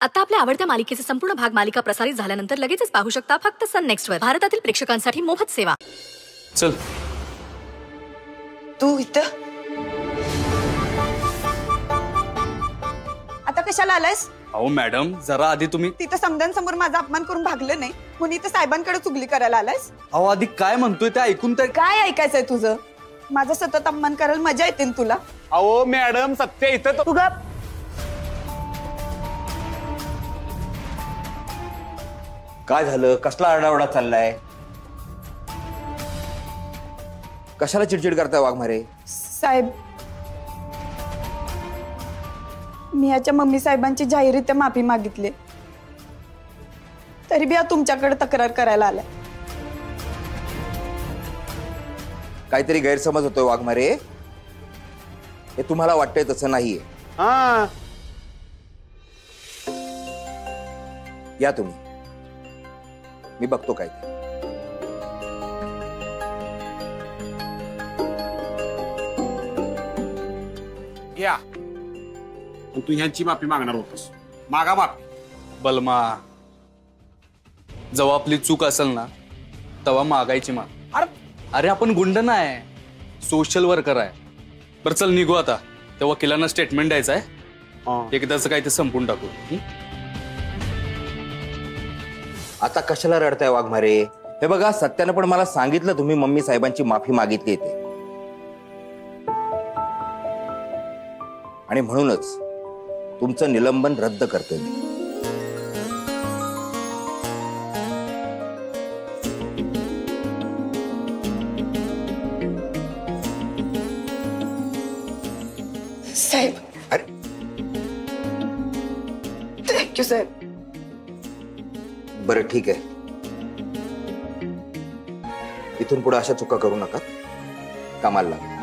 आता आपल्या आवडत्या मालिकेचे संपूर्ण भाग मालिका प्रसारित झाल्यानंतर लगेचच पाहू शकता फक्त सन नेक्स्ट वर. भारतातील प्रेक्षकांसाठी मोफत सेवा. चल तू इथं आता कशाला आलायस? अहो मॅडम, जरा आधी तुम्ही तिथं समजांसमोर माझा अपमान करून भागलं नाही म्हणून इथं साहेबांकडे चुगली करायला आलायस? अहो आधी काय म्हणतोय ते ऐकून तर. काय ऐकायचंय तुझं? माझा सतत अपमान करायला मजा येते ना तुला? अहो मॅडम, सत्य इथं तू गप. काय झालं? कसला आरडाओरडा चाललाय? कशाला चिडचिड करताय वाघमारे? साहेब, मी याच्या मम्मी साहेबांची जाहीररित्या माफी मागितली, तरी बी तुमच्याकडे तक्रार करायला आलाय. काहीतरी गैरसमज होतोय वाघमारे. हे तुम्हाला वाटतंय तसं नाहीये. हा या तुम्ही, मी बघतो काय ते. या तू ह्यांची माफी मागणार होतस, मागा माफी. बलमा, जेव्हा आपली चूक असेल ना तेव्हा मागायची मा. अरे आपण गुंड नाही, सोशल वर्कर आहे. बरं चल निघू आता. त्या वकिलांना स्टेटमेंट द्यायचं आहे. एकदाच काय ते संपून टाकू. आता कशाला रडताय वाघमारे? हे बघा, सत्यानं पण मला सांगितलं तुम्ही मम्मी साहेबांची माफी मागितली ते, आणि म्हणूनच तुमचं निलंबन रद्द करतोय मी. साहेब, अरे थँक्यू साहेब. बरं ठीक आहे, इथून पुढे अशा चुका करू नका. कामाला लागा.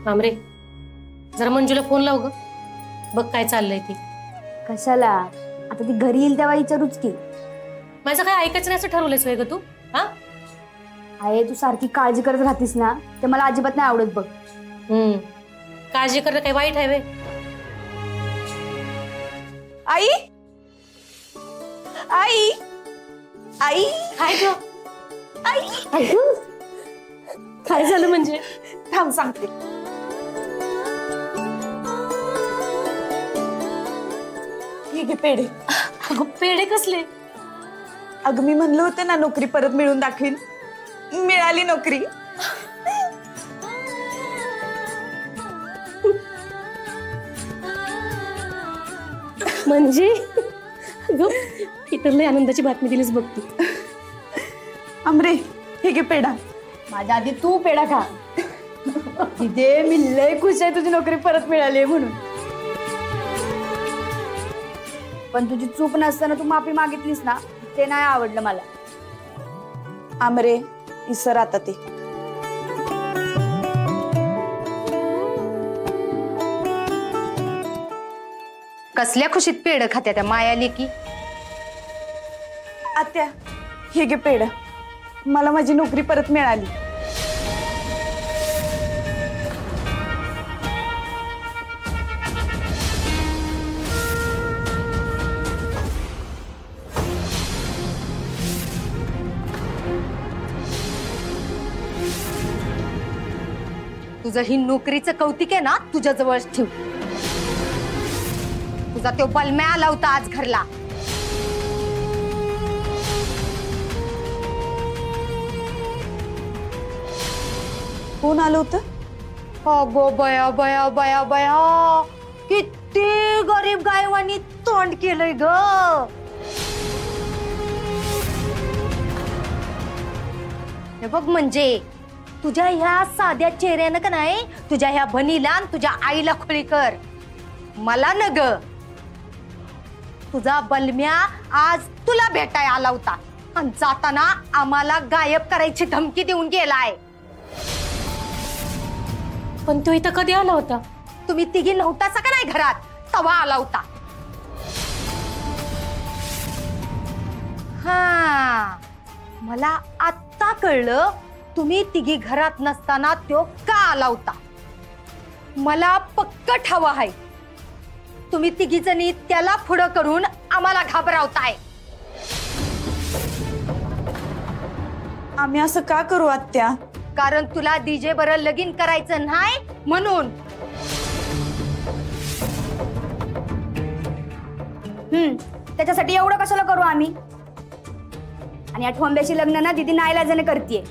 आमरे, जरा मंजूला फोन लाव ग, बघ काय चाललंय ती. कशाला? आता ती घरी येईल तेव्हा विचारूच की. माझं काय ऐकायचं नाही असं ठरवलंयस वेग तू? हा आहे, तू सारखी काळजी करत राहतीस ना, ते मला अजिबात नाही आवडत बघ. काळजी करणं काही वाईट आहे वे? आई, आई, आई, काय ग? आई, काय झालं म्हणजे? थांब सांगते. ठीक आहे, पेढे. अगं पेढे कसले? अगं मी म्हणलं होतं ना नोकरी परत मिळून दाखवीन, मिळाली नोकरी. म्हणजे इतर लय आनंदाची बातमी दिलीस बघ तू. आमरे, हे घे पेढा. माझ्या आधी तू पेढा खा. तिथे मी लय खुश आहे तुझी नोकरी परत मिळाली म्हणून. पण तुझी चूक नसताना तू माफी मागितलीस ना, ते नाही आवडलं मला. आमरे, इसर आता ते. कसल्या खुशीत पेढ खात्या त्या मायाली की? आत्या, हे घे पेढा. मला माझी नोकरी परत मिळाली. तुझं ही नोकरीचं कौतिक आहे ना, तुझ्या जवळच ठेव. तुझा तो बलम्या आला होता आज घरला. कोण आलं होतं? अगो बया बया बया बया, किती गरीब गायवानी तोंड केलंय ग. हे बघ, म्हणजे तुझ्या ह्या साध्या चेहऱ्यानं का नाही तुझ्या ह्या बनीला आणि तुझ्या आईला खोळी कर. मला न ग, तुझा बलम्या आज तुला भेटाय आला होता आणि जाताना आम्हाला गायब करायची धमकी देऊन गेलाय. पण तो इथं कधी आला होता? तुम्ही तिघी नव्हतासा का नाही घरात, तवा आला होता. हा, मला आत्ता कळलं तुम्ही तिघी घरात नसताना तो का आला होता. मला पक्क ठाव आहे तुम्ही तिघी जणी त्याला पुढं करून आम्हाला घाबरावताय. आम्ही असं का करू आत्या? कारण तुला डीजे बरं लगीन करायचं नाही म्हणून. त्याच्यासाठी एवढं कशाला करू आम्ही? आणि या ठोंब्याशी लग्न ना दीदी नाईलाजाने करतीये.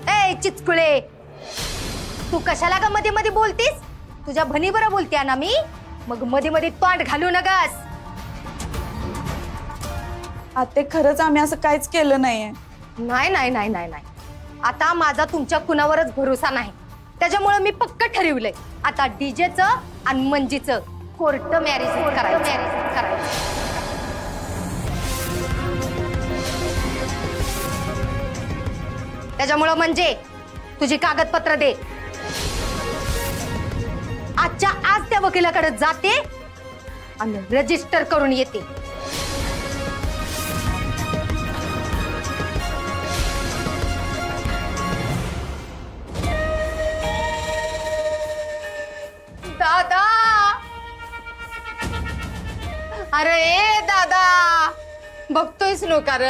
ए चिचकुळे, तू कशाला का मध्ये मध्ये बोलतीस? तुझ्या भनी बरं बोलते ना मी, मग मध्ये मध्ये तोंड घालू नगस. आते खरंच आम्ही असं काहीच केलं नाहीये. नाही नाही नाही नाही नाही, आता माझा तुमच्या कुणावरच भरोसा नाही. त्याच्यामुळे मी पक्क ठरवलंय आता डीजेचं आणि मंजीचं कोर्ट मॅरेज करायचं. त्याच्यामुळं म्हणजे तुझी कागदपत्र दे. आजच्या आज त्या वकिलाकडे जाते आणि रजिस्टर करून येते. दादा, अरे ए दादा, बघतोयस नका र?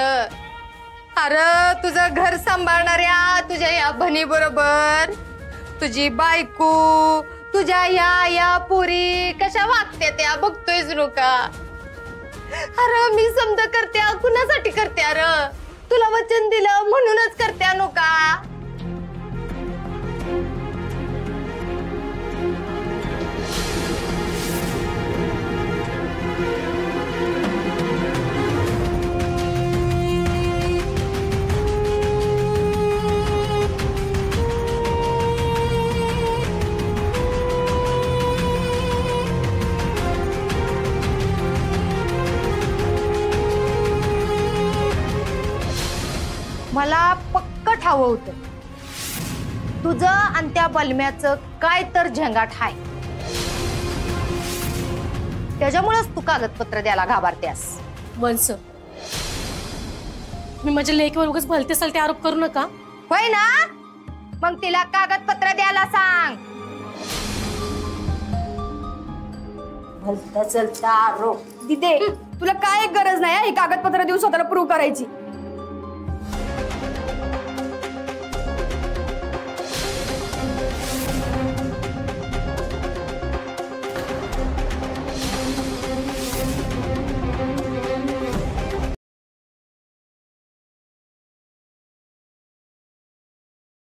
अरे तुझं घर सांभाळणाऱ्या तुझ्या या बहिणी बरोबर तुझी बायको, तुझ्या या पोरी कशा वागते त्या बघतोयस नका? अरे मी समजा करत्या कुणासाठी करत्या र? तुला वचन दिलं म्हणूनच करत्या नका? मला पक्क ठाव होतं तुझं आणि त्या बलम्याचं काय तर झंगाट हाय. त्याच्यामुळेच तू कागदपत्र द्यायला घाबरतेस. वंस, मी माझ्या लेकीवर उगाच भलते सलते आरोप करू नका. होय ना? मग तिला कागदपत्र द्यायला सांग. भलता चलता आरोप. दिदे तुला काय गरज नाही ही कागदपत्र देऊन स्वतःला प्रूव्ह करायची.